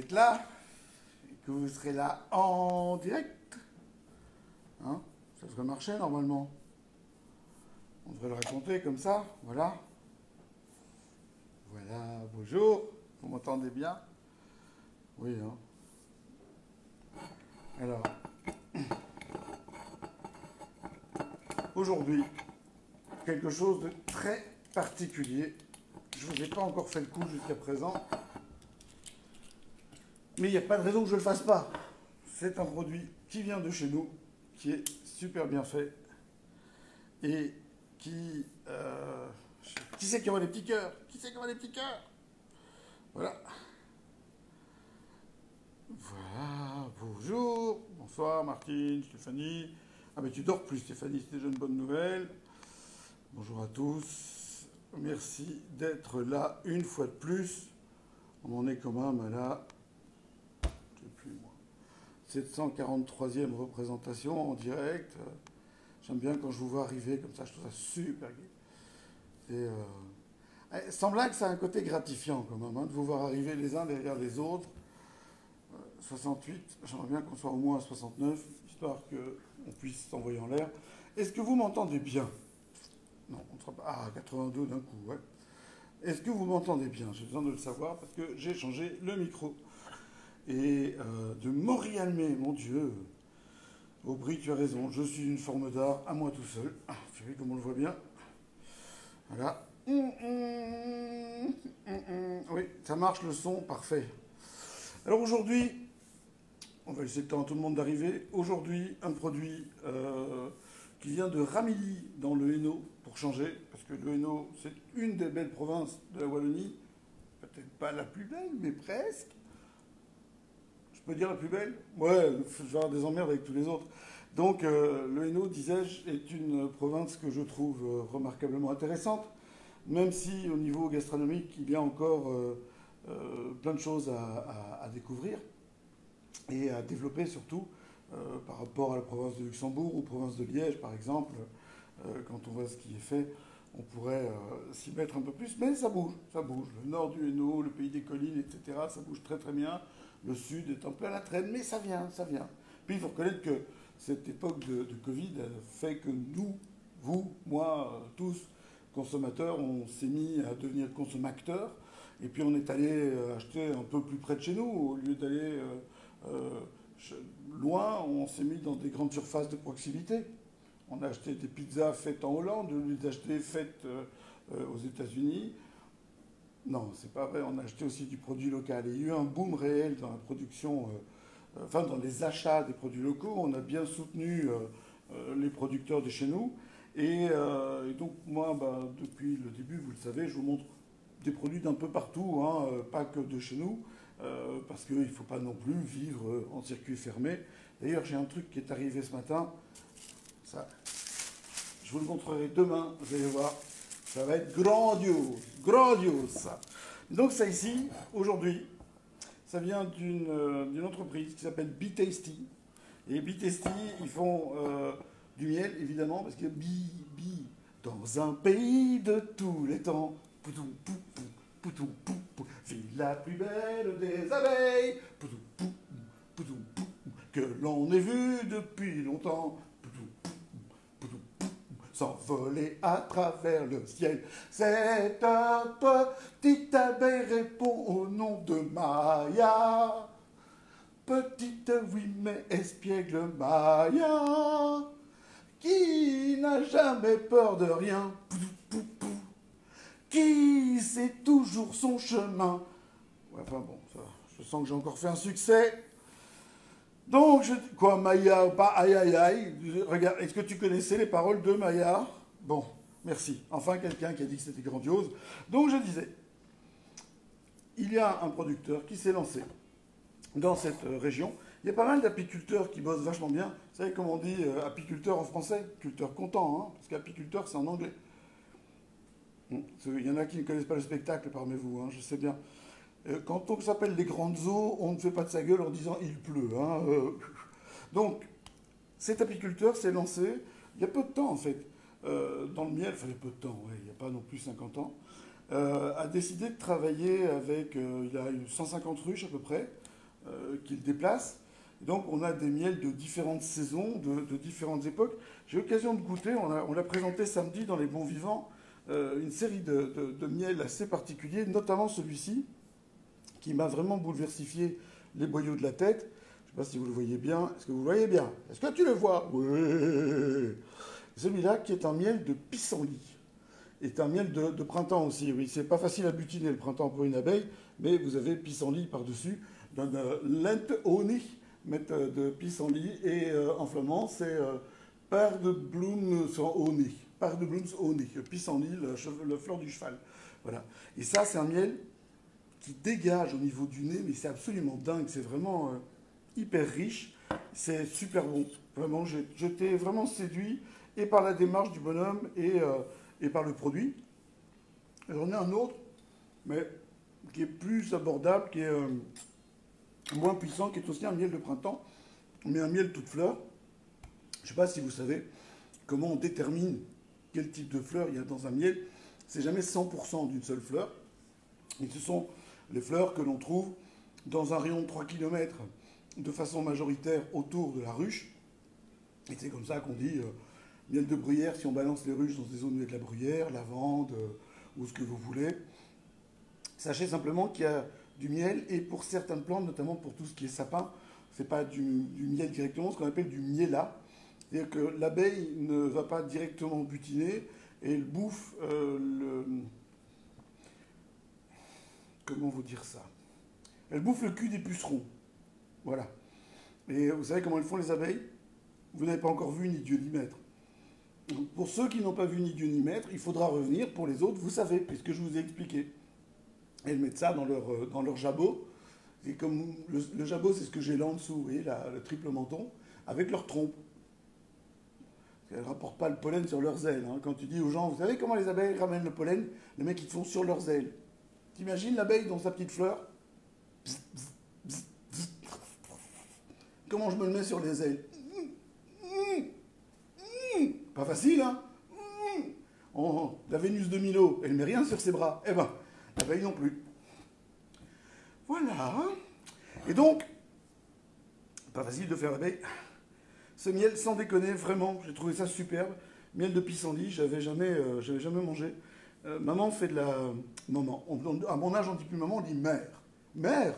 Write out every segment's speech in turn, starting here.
êtes là, et que vous serez là en direct. Hein, ça devrait marcher normalement. On devrait le raconter comme ça, voilà. Voilà, bonjour. Vous m'entendez bien? Oui, hein. Alors, aujourd'hui, quelque chose de très particulier. Je ne vous ai pas encore fait le coup jusqu'à présent. Mais il n'y a pas de raison que je ne le fasse pas. C'est un produit qui vient de chez nous, qui est super bien fait. Et qui... qui c'est qui envoie les petits cœurs? Qui c'est qui envoie les petits cœurs? Voilà. Voilà, bonjour, bonsoir Martine, Stéphanie. Ah mais tu dors plus Stéphanie, c'est déjà une bonne nouvelle. Bonjour à tous, merci d'être là une fois de plus. On en est quand même à la, je sais plus moi, 743e représentation en direct. J'aime bien quand je vous vois arriver comme ça, je trouve ça super gai. Sans blague, ça a un côté gratifiant quand même, hein, de vous voir arriver les uns derrière les autres. 68, j'aimerais bien qu'on soit au moins à 69, histoire qu'on puisse s'envoyer en l'air. Est-ce que vous m'entendez bien? Non, on ne sera pas... Ah, 82 d'un coup, ouais. Est-ce que vous m'entendez bien? J'ai besoin de le savoir parce que j'ai changé le micro. Et de m'orialmer, mon Dieu. Aubry, tu as raison, je suis une forme d'art à moi tout seul. Ah, vous savez comment on le voit bien. Voilà. Oui, ça marche le son, parfait. Alors aujourd'hui, on va laisser le temps à tout le monde d'arriver. Aujourd'hui, un produit qui vient de Ramilly dans le Hainaut, pour changer, parce que le Hainaut, c'est une des belles provinces de la Wallonie. Peut-être pas la plus belle, mais presque. Je peux dire la plus belle? Ouais, je vais avoir des emmerdes avec tous les autres. Donc, le Hainaut, disais-je, est une province que je trouve remarquablement intéressante, même si au niveau gastronomique, il y a encore plein de choses à découvrir et à développer surtout par rapport à la province de Luxembourg ou province de Liège, par exemple. Quand on voit ce qui est fait, on pourrait s'y mettre un peu plus, mais ça bouge, ça bouge. Le nord du Hainaut, le pays des collines, etc., ça bouge très très bien. Le sud est en plein la traîne, mais ça vient, ça vient. Puis il faut reconnaître que cette époque de Covid fait que nous, vous, moi, tous, consommateurs, on s'est mis à devenir consommateurs. Et puis on est allé acheter un peu plus près de chez nous. Au lieu d'aller loin, on s'est mis dans des grandes surfaces de proximité. On a acheté des pizzas faites en Hollande, au lieu d'acheter faites aux États-Unis. Non, c'est pas vrai, on a acheté aussi du produit local. Et il y a eu un boom réel dans la production, enfin dans les achats des produits locaux. On a bien soutenu les producteurs de chez nous. Et donc moi, depuis le début, vous le savez, je vous montre des produits d'un peu partout, hein, pas que de chez nous, parce qu'il ne faut pas non plus vivre en circuit fermé. D'ailleurs, j'ai un truc qui est arrivé ce matin. Ça, je vous le montrerai demain, vous allez voir. Ça va être grandiose, grandiose ça. Donc ça ici, aujourd'hui, ça vient d'une entreprise qui s'appelle Bee Tasty. Et Bee Tasty, ils font du miel, évidemment, parce que Bee, dans un pays de tous les temps, poutou, pou, pou, poutou, pou, pou, ville la plus belle des abeilles, poutou, pou, poutou, pou, que l'on ait vu depuis longtemps, poutou, poutou, pou, s'envoler à travers le ciel. Cette petite abeille répond au nom de Maya. Petite, oui, mais espiègle Maya, qui n'a jamais peur de rien, qui sait toujours son chemin. Ouais, enfin bon, ça, je sens que j'ai encore fait un succès. Donc, quoi, Maya, pas aïe aïe aïe. Regarde, est-ce que tu connaissais les paroles de Maya? Bon, merci. Enfin, quelqu'un qui a dit que c'était grandiose. Donc, je disais, il y a un producteur qui s'est lancé dans cette région. Il y a pas mal d'apiculteurs qui bossent vachement bien. Vous savez comment on dit apiculteur en français? Culteur content, hein, parce qu'apiculteur, c'est en anglais. Il y en a qui ne connaissent pas le spectacle parmi vous, hein, je sais bien. Quand on s'appelle les grandes eaux, on ne fait pas de sa gueule en disant il pleut. Hein, Donc, cet apiculteur s'est lancé il y a peu de temps, en fait, dans le miel, enfin il y a peu de temps, ouais, il n'y a pas non plus 50 ans, a décidé de travailler avec, il a eu 150 ruches à peu près, qui le déplacent. Donc on a des miels de différentes saisons, de différentes époques. J'ai eu l'occasion de goûter, on l'a présenté samedi dans Les Bons Vivants, une série de miels assez particuliers, notamment celui-ci, qui m'a vraiment bouleversifié les boyaux de la tête. Je ne sais pas si vous le voyez bien. Est-ce que vous le voyez bien? Est-ce que tu le vois? Oui. Celui-là qui est un miel de pissenlit. Est un miel de printemps aussi. Oui, c'est pas facile à butiner le printemps pour une abeille, mais vous avez pissenlit par-dessus. Lente Honig, de pissenlit. Et en flamand, c'est Paardebloemshonig. Paardebloemshonig. Pissenlit, le fleur du cheval. Voilà. Et ça, c'est un miel qui dégage au niveau du nez, mais c'est absolument dingue. C'est vraiment hyper riche. C'est super bon. Vraiment, j'étais vraiment séduit et par la démarche du bonhomme et par le produit. J'en ai un autre, mais qui est plus abordable, qui est moins puissant, qui est aussi un miel de printemps, mais un miel toute fleur. Je ne sais pas si vous savez comment on détermine quel type de fleur il y a dans un miel. C'est jamais 100% d'une seule fleur. Et ce sont les fleurs que l'on trouve dans un rayon de 3 km de façon majoritaire autour de la ruche. Et c'est comme ça qu'on dit miel de bruyère si on balance les ruches dans des zones où il y a de la bruyère, lavande ou ce que vous voulez. Sachez simplement qu'il y a du miel et pour certaines plantes, notamment pour tout ce qui est sapin, c'est pas du miel directement, ce qu'on appelle du miela. C'est-à-dire que l'abeille ne va pas directement butiner et elle bouffe comment vous dire ça? Elle bouffe le cul des pucerons. Voilà. Et vous savez comment elles font les abeilles? Vous n'avez pas encore vu ni Dieu ni maître. Donc, pour ceux qui n'ont pas vu ni Dieu ni maître, il faudra revenir. Pour les autres, vous savez, puisque je vous ai expliqué. Elles mettent ça dans leur jabot. Et comme le jabot, c'est ce que j'ai là en dessous, vous voyez, le triple menton, avec leur trompe. Elles ne rapportent pas le pollen sur leurs ailes. Hein. Quand tu dis aux gens, vous savez comment les abeilles ramènent le pollen? Les mecs, ils te font sur leurs ailes. T'imagines l'abeille dans sa petite fleur? Bzz, bzz, bzz, bzz. Comment je me le mets sur les ailes? Pas facile, hein? La Vénus de Milo, elle ne met rien sur ses bras. Eh ben, l'abeille non plus. Voilà. Et donc, pas facile de faire l'abeille. Ce miel, sans déconner, vraiment, j'ai trouvé ça superbe. Miel de pissenlit, j'avais jamais mangé. Maman fait de la... Maman, à mon âge, on ne dit plus maman, on dit mère. Mère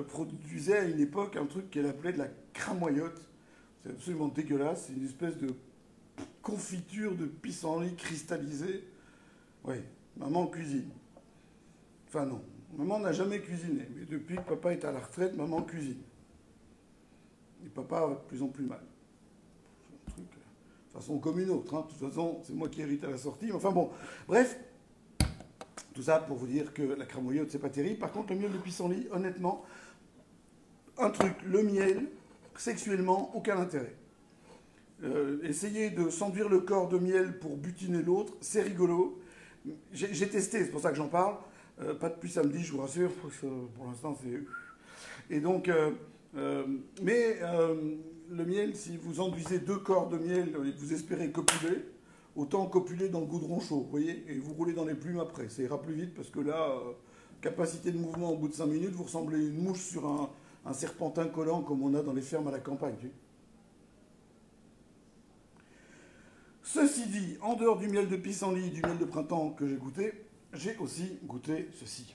produisait à une époque un truc qu'elle appelait de la cramoyote. C'est absolument dégueulasse. C'est une espèce de confiture de pissenlit cristallisé. Oui, maman cuisine. Enfin non, maman n'a jamais cuisiné. Mais depuis que papa est à la retraite, maman cuisine. Et papa va de plus en plus mal. C'est un truc, de façon comme une autre. Hein. De toute façon, c'est moi qui hérite à la sortie. Mais enfin bon, bref. Tout ça pour vous dire que la cramoyote, c'est pas terrible. Par contre, le miel de pissenlit, honnêtement, un truc, le miel, sexuellement, aucun intérêt. Essayer de s'enduire le corps de miel pour butiner l'autre, c'est rigolo. J'ai testé, c'est pour ça que j'en parle. Pas depuis samedi, je vous rassure, parce que pour l'instant, c'est... Et donc, le miel, si vous enduisez 2 corps de miel et que vous espérez copuler, autant copuler dans le goudron chaud, vous voyez, et vous roulez dans les plumes après. Ça ira plus vite parce que là, capacité de mouvement au bout de 5 minutes, vous ressemblez à une mouche sur un serpentin collant comme on a dans les fermes à la campagne. Tu sais. Ceci dit, en dehors du miel de pissenlit, du miel de printemps que j'ai goûté, j'ai aussi goûté ceci.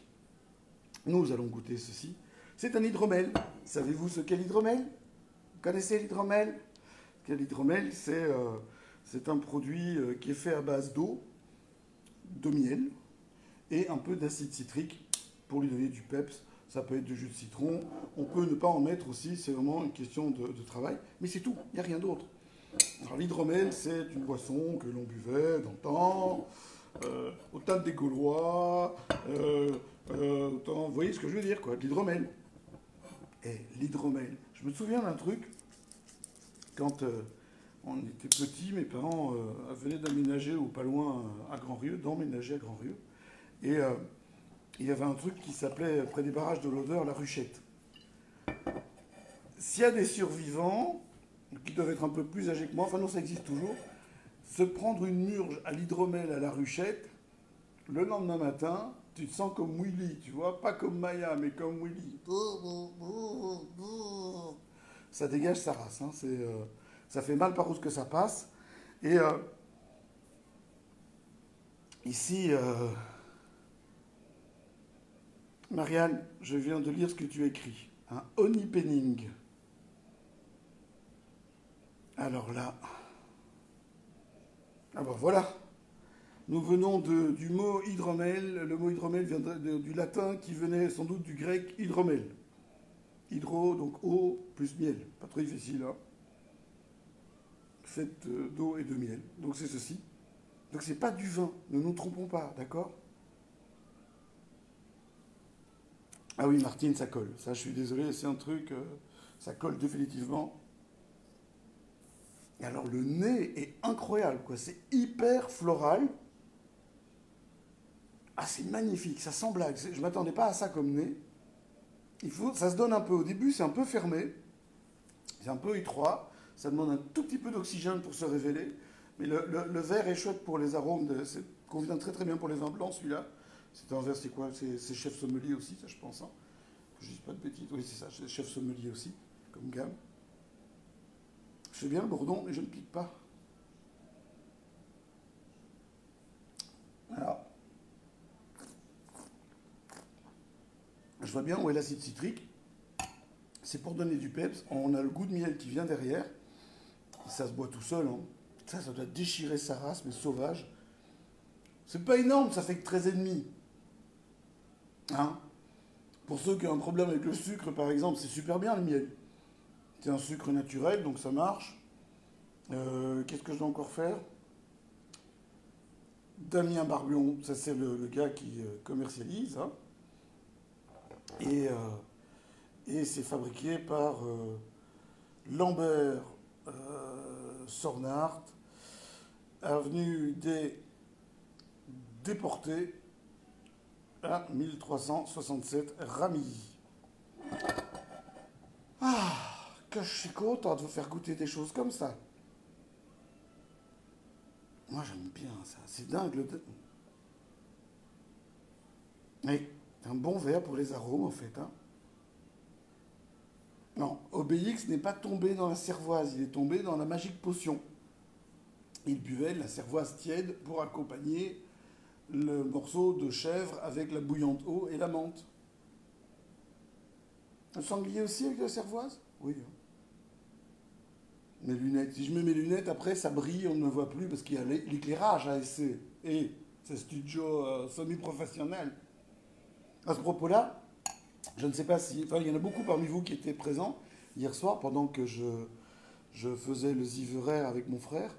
Nous allons goûter ceci. C'est un hydromel. Savez-vous ce qu'est l'hydromel? Vous connaissez l'hydromel? L'hydromel, c'est un produit qui est fait à base d'eau, de miel et un peu d'acide citrique pour lui donner du peps. Ça peut être du jus de citron. On peut ne pas en mettre aussi, c'est vraiment une question de travail. Mais c'est tout, il n'y a rien d'autre. Alors l'hydromel, c'est une boisson que l'on buvait dans le temps, au temps des Gaulois, vous voyez ce que je veux dire, quoi, de l'hydromel. Et l'hydromel, je me souviens d'un truc, quand on était petits, mes parents venaient d'aménager ou pas loin à Grand-Rieu, d'emménager à Grand-Rieu, et il y avait un truc qui s'appelait, près des barrages de l'Odeur, la ruchette. S'il y a des survivants, qui doivent être un peu plus âgés que moi, enfin non, ça existe toujours, se prendre une murge à l'hydromel à la ruchette, le lendemain matin, Tu te sens comme Willy, tu vois, pas comme Maya, mais comme Willy. Ça dégage sa race, hein. Ça fait mal par où ce que ça passe. Et ici, Marianne, je viens de lire ce que tu écris. Un honey penning. Alors là, ah ben voilà. Nous venons du mot hydromel. Le mot hydromel vient du latin qui venait sans doute du grec hydromel. Hydro, donc eau plus miel. Pas trop difficile, hein. Fait d'eau et de miel. Donc c'est ceci. Donc c'est pas du vin. Ne nous trompons pas, d'accord? Ah oui, Martine, ça colle. Ça, je suis désolé, c'est un truc, ça colle définitivement. Et alors le nez est incroyable, quoi. C'est hyper floral. Ah, c'est magnifique, ça sent blague. Je m'attendais pas à ça comme nez. Ça se donne un peu. Au début, c'est un peu fermé, c'est un peu étroit. Ça demande un tout petit peu d'oxygène pour se révéler. Mais le vert est chouette pour les arômes. Convient très très bien pour les vins blancs, celui-là. C'est un verre, c'est quoi? C'est chef sommelier aussi, ça, je pense, hein. Je dis pas de bêtises. Oui, c'est ça, chef sommelier aussi, comme gamme. Je fais bien le bourdon, mais je ne pique pas. Alors, je vois bien où est l'acide citrique. C'est pour donner du peps. On a le goût de miel qui vient derrière. Ça se boit tout seul, hein. Ça doit déchirer sa race, mais sauvage. C'est pas énorme, ça fait que 13,5. Hein? Pour ceux qui ont un problème avec le sucre, par exemple, c'est super bien le miel. C'est un sucre naturel, donc ça marche. Qu'est-ce que je dois encore faire? Damien Barbion, ça c'est le gars qui commercialise, hein. Et, euh, et c'est fabriqué par Lambert Sornart, avenue des Déportés, à 1367 Ramilly. Ah, que je suis content de vous faire goûter des choses comme ça. Moi j'aime bien ça, c'est dingue. Oui, c'est un bon verre pour les arômes en fait, hein. Non, Obélix n'est pas tombé dans la cervoise, il est tombé dans la magique potion. Il buvait la cervoise tiède pour accompagner le morceau de chèvre avec la bouillante eau et la menthe. Un sanglier aussi avec de la cervoise? Oui, hein. Mes lunettes. Si je mets mes lunettes, après, ça brille, on ne me voit plus parce qu'il y a l'éclairage ASC. Et c'est studio semi-professionnel. À ce propos-là, je ne sais pas si... Enfin, il y en a beaucoup parmi vous qui étaient présents hier soir pendant que je faisais le Ziveraire avec mon frère.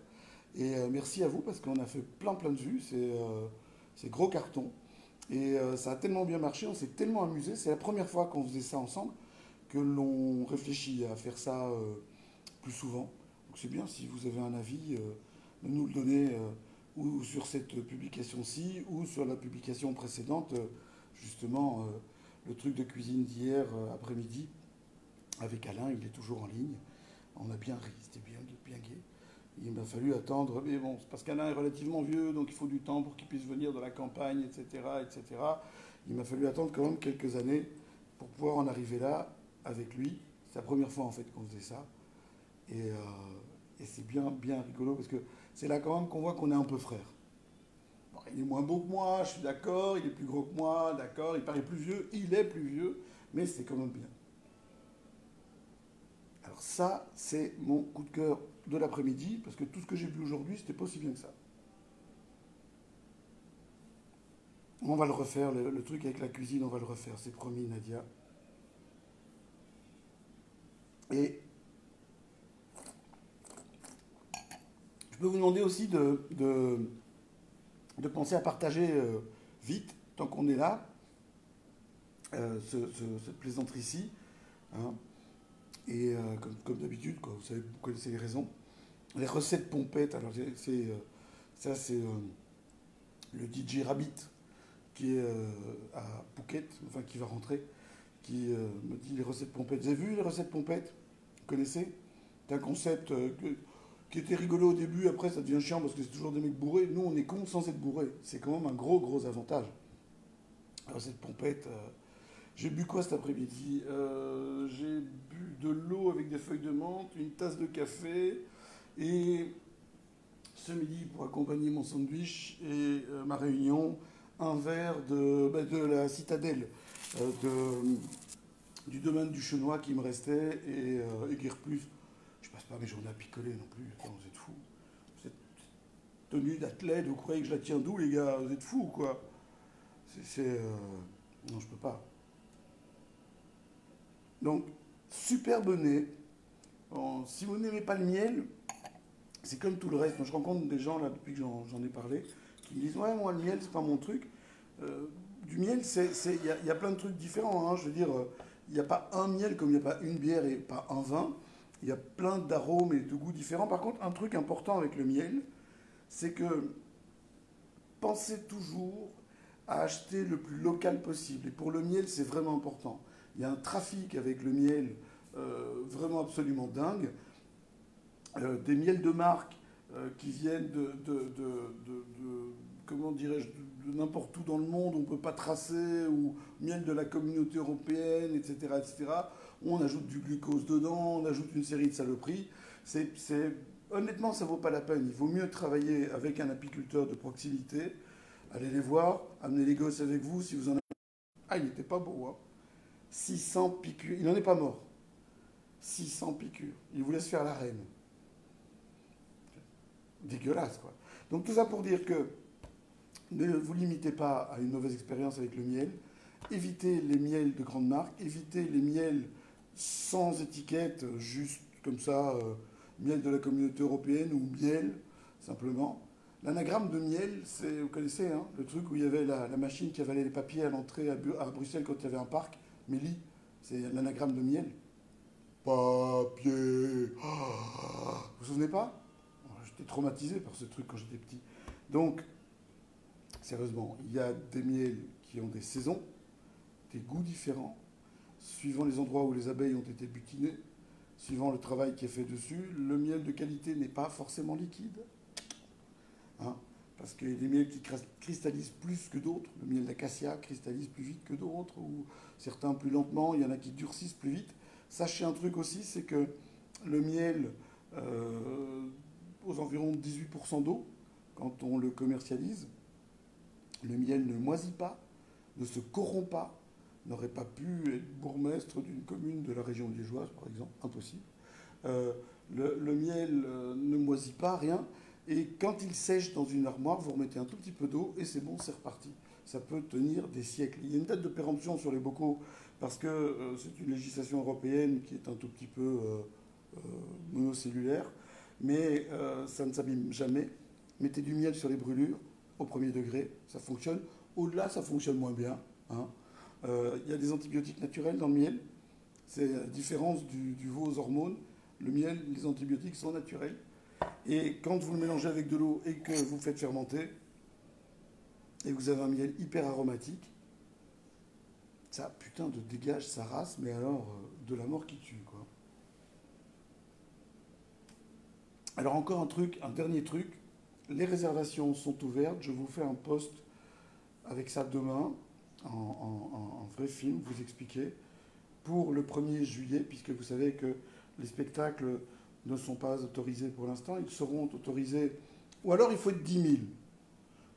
Et merci à vous parce qu'on a fait plein de vues. C'est gros carton. Et ça a tellement bien marché, on s'est tellement amusé. C'est la première fois qu'on faisait ça ensemble que l'on réfléchit à faire ça plus souvent. Donc c'est bien si vous avez un avis, de nous le donner ou sur cette publication-ci ou sur la publication précédente, justement le truc de cuisine d'hier après-midi avec Alain, il est toujours en ligne. On a bien ri, c'était bien gai. Il m'a fallu attendre, mais bon, c'est parce qu'Alain est relativement vieux, donc il faut du temps pour qu'il puisse venir de la campagne, etc., etc. Il m'a fallu attendre quand même quelques années pour pouvoir en arriver là avec lui. C'est la première fois en fait qu'on faisait ça. Et c'est bien rigolo parce que c'est là quand même qu'on voit qu'on est un peu frères. Bon, il est moins beau que moi, je suis d'accord, il est plus gros que moi, d'accord, il paraît plus vieux, il est plus vieux, mais c'est quand même bien. Alors ça, c'est mon coup de cœur de l'après-midi, parce que tout ce que j'ai bu aujourd'hui, c'était pas aussi bien que ça. On va le refaire, le truc avec la cuisine, on va le refaire, c'est promis, Nadia. Et je peux vous demander aussi de penser à partager vite, tant qu'on est là, cette plaisanterie-ci, hein. Et comme d'habitude, quoi, vous savez, vous connaissez les raisons. Les recettes pompettes, alors ça c'est le DJ Rabbit qui est à Phuket, enfin qui va rentrer, qui me dit les recettes pompettes. Vous avez vu les recettes pompettes? Vous connaissez? C'est un concept qui était rigolo au début, après ça devient chiant parce que c'est toujours des mecs bourrés. Nous on est cons sans être bourrés. C'est quand même un gros avantage. Alors, cette pompette, j'ai bu quoi cet après-midi? J'ai bu de l'eau avec des feuilles de menthe, une tasse de café, et ce midi, pour accompagner mon sandwich et ma réunion, un verre de la citadelle, du domaine du Chenois qui me restait, et guère plus. Je passe pas mes journées à picoler non plus. Attends, vous êtes fous. Cette tenue d'athlète, vous croyez que je la tiens d'où, les gars? Vous êtes fous, quoi. Non, je peux pas. Donc, super bonnet. Bon, si vous n'aimez pas le miel, c'est comme tout le reste. Moi, je rencontre des gens, là, depuis que j'en ai parlé, qui me disent, ouais, moi, le miel, c'est pas mon truc. Euh, du miel, y a plein de trucs différents, hein. Je veux dire, il n'y a pas un miel comme il n'y a pas une bière et pas un vin. Il y a plein d'arômes et de goûts différents. Par contre, un truc important avec le miel, c'est que pensez toujours à acheter le plus local possible. Et pour le miel, c'est vraiment important. Il y a un trafic avec le miel vraiment absolument dingue. Des miels de marque qui viennent comment dirais-je, de n'importe où dans le monde, on ne peut pas tracer, ou miel de la communauté européenne, etc., etc. On ajoute du glucose dedans, on ajoute une série de saloperies. Honnêtement, ça ne vaut pas la peine. Il vaut mieux travailler avec un apiculteur de proximité, allez les voir, amenez les gosses avec vous si vous en avez. Ah, il n'était pas beau, hein. 600 piqûres. Il n'en est pas mort. 600 piqûres. Il vous laisse faire la reine. Dégueulasse, quoi. Donc tout ça pour dire que ne vous limitez pas à une mauvaise expérience avec le miel. Évitez les miels de grande marque. Évitez les miels sans étiquette, juste comme ça, miel de la communauté européenne ou miel, simplement. L'anagramme de miel, c'est, vous connaissez, hein, le truc où il y avait la machine qui avalait les papiers à l'entrée à Bruxelles quand il y avait un parc. Mélie, c'est l'anagramme de miel. Papier. Vous vous souvenez pas? J'étais traumatisé par ce truc quand j'étais petit. Donc, sérieusement, il y a des miels qui ont des saisons, des goûts différents, suivant les endroits où les abeilles ont été butinées, suivant le travail qui est fait dessus. Le miel de qualité n'est pas forcément liquide, hein, parce qu'il y a des miels qui cristallisent plus que d'autres. Le miel d'acacia cristallise plus vite que d'autres, ou certains plus lentement. Il y en a qui durcissent plus vite. Sachez un truc aussi, c'est que le miel, aux environs de 18% d'eau, quand on le commercialise, le miel ne moisit pas, ne se corrompt pas, n'aurait pas pu être bourgmestre d'une commune de la région liégeoise, par exemple, impossible. Le miel ne moisit pas, rien, et quand il sèche dans une armoire, vous remettez un tout petit peu d'eau, et c'est bon, c'est reparti. Ça peut tenir des siècles. Il y a une date de péremption sur les bocaux, parce que c'est une législation européenne qui est un tout petit peu monocellulaire, mais ça ne s'abîme jamais. Mettez du miel sur les brûlures, au premier degré, ça fonctionne. Au-delà, ça fonctionne moins bien, hein. Y a des antibiotiques naturels dans le miel. C'est la différence du veau aux hormones. Le miel, les antibiotiques sont naturels. Et quand vous le mélangez avec de l'eau et que vous faites fermenter, et que vous avez un miel hyper aromatique, ça, putain, de dégage sa race, mais alors, de la mort qui tue, quoi. Alors encore un truc, un dernier truc, les réservations sont ouvertes, je vous fais un post avec ça demain, en vrai film, vous expliquer, pour le 1er juillet, puisque vous savez que les spectacles ne sont pas autorisés pour l'instant, ils seront autorisés, ou alors il faut être 10 000.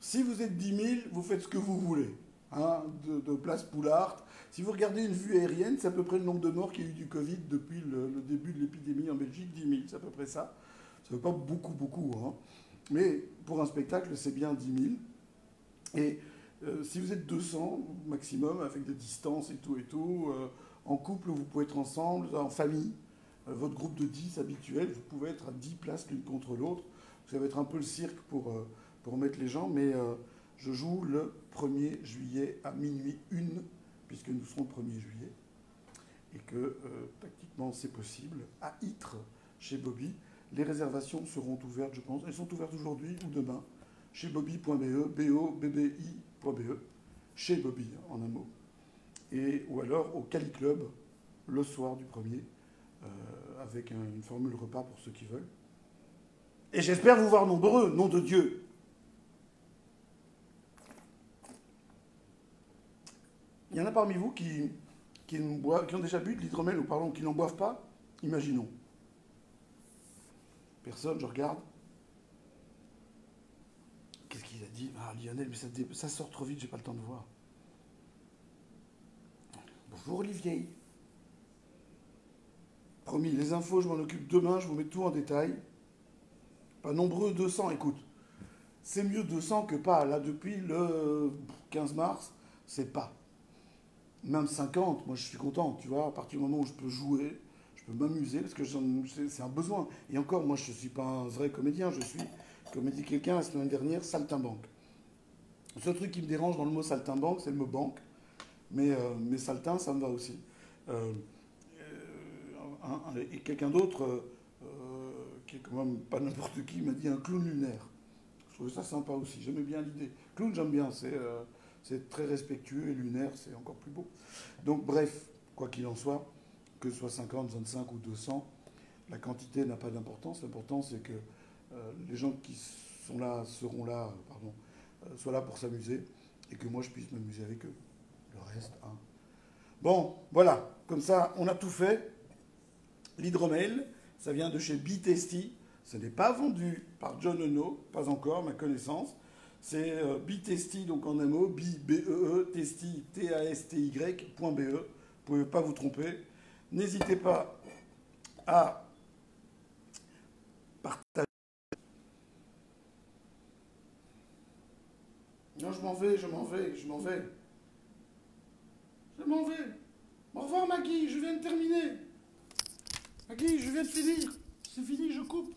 Si vous êtes 10 000, vous faites ce que vous voulez, hein, de place Poulart. Si vous regardez une vue aérienne, c'est à peu près le nombre de morts qu'il y a eu du Covid depuis le début de l'épidémie en Belgique, 10 000, c'est à peu près ça. Ça ne veut pas beaucoup, beaucoup, hein. Mais pour un spectacle, c'est bien 10 000. Et si vous êtes 200 maximum, avec des distances et tout, en couple, vous pouvez être ensemble, en famille, votre groupe de 10 habituel, vous pouvez être à 10 places l'une contre l'autre. Ça va être un peu le cirque pour mettre les gens, mais je joue le 1er juillet à minuit 1, puisque nous serons le 1er juillet, et que tactiquement c'est possible, à Ytre, chez Bobby. Les réservations seront ouvertes, je pense. Elles sont ouvertes aujourd'hui ou demain, chez bobby.be, B-O-B-B-I.be, chez Bobby, en un mot. Ou alors au Cali Club, le soir du 1er, avec une formule repas pour ceux qui veulent. Et j'espère vous voir nombreux, nom de Dieu. Il y en a parmi vous qui ont déjà bu de l'hydromel, ou pardon, qui n'en boivent pas. Imaginons. Personne, je regarde. Qu'est-ce qu'il a dit? Ah, Lionel, mais ça sort trop vite, j'ai pas le temps de voir. Bonjour Olivier. Promis, les infos, je m'en occupe demain, je vous mets tout en détail. Pas nombreux, 200, écoute. C'est mieux 200 que pas. Là, depuis le 15 mars, c'est pas. Même 50, moi je suis content, tu vois, à partir du moment où je peux jouer, je peux m'amuser, parce que c'est un besoin. Et encore, moi je ne suis pas un vrai comédien, je suis, comme a dit quelqu'un la semaine dernière, saltimbanque. Le seul truc qui me dérange dans le mot saltimbanque, c'est le mot banque, mais saltin, ça me va aussi. Euh, et quelqu'un d'autre, qui est quand même pas n'importe qui, m'a dit un clown lunaire. Je trouvais ça sympa aussi, j'aimais bien l'idée. Clown, j'aime bien, c'est très respectueux, et lunaire, c'est encore plus beau. Donc bref, quoi qu'il en soit, que ce soit 50, 25 ou 200, la quantité n'a pas d'importance. L'important, c'est que les gens qui sont là, seront là, pardon, soient là pour s'amuser, et que moi, je puisse m'amuser avec eux. Le reste, hein. Bon, voilà, comme ça, on a tout fait. L'hydromel, ça vient de chez Bitesty. Ce n'est pas vendu par John Eno, pas encore, à ma connaissance. C'est Bitesty, donc en un mot, B-E-E, Testy, T-A-S-T-Y.be. Vous ne pouvez pas vous tromper. N'hésitez pas à partager. Non, je m'en vais, je m'en vais, je m'en vais. Je m'en vais. Au revoir Maggie, je viens de terminer. Maggie, je viens de finir. C'est fini, je coupe.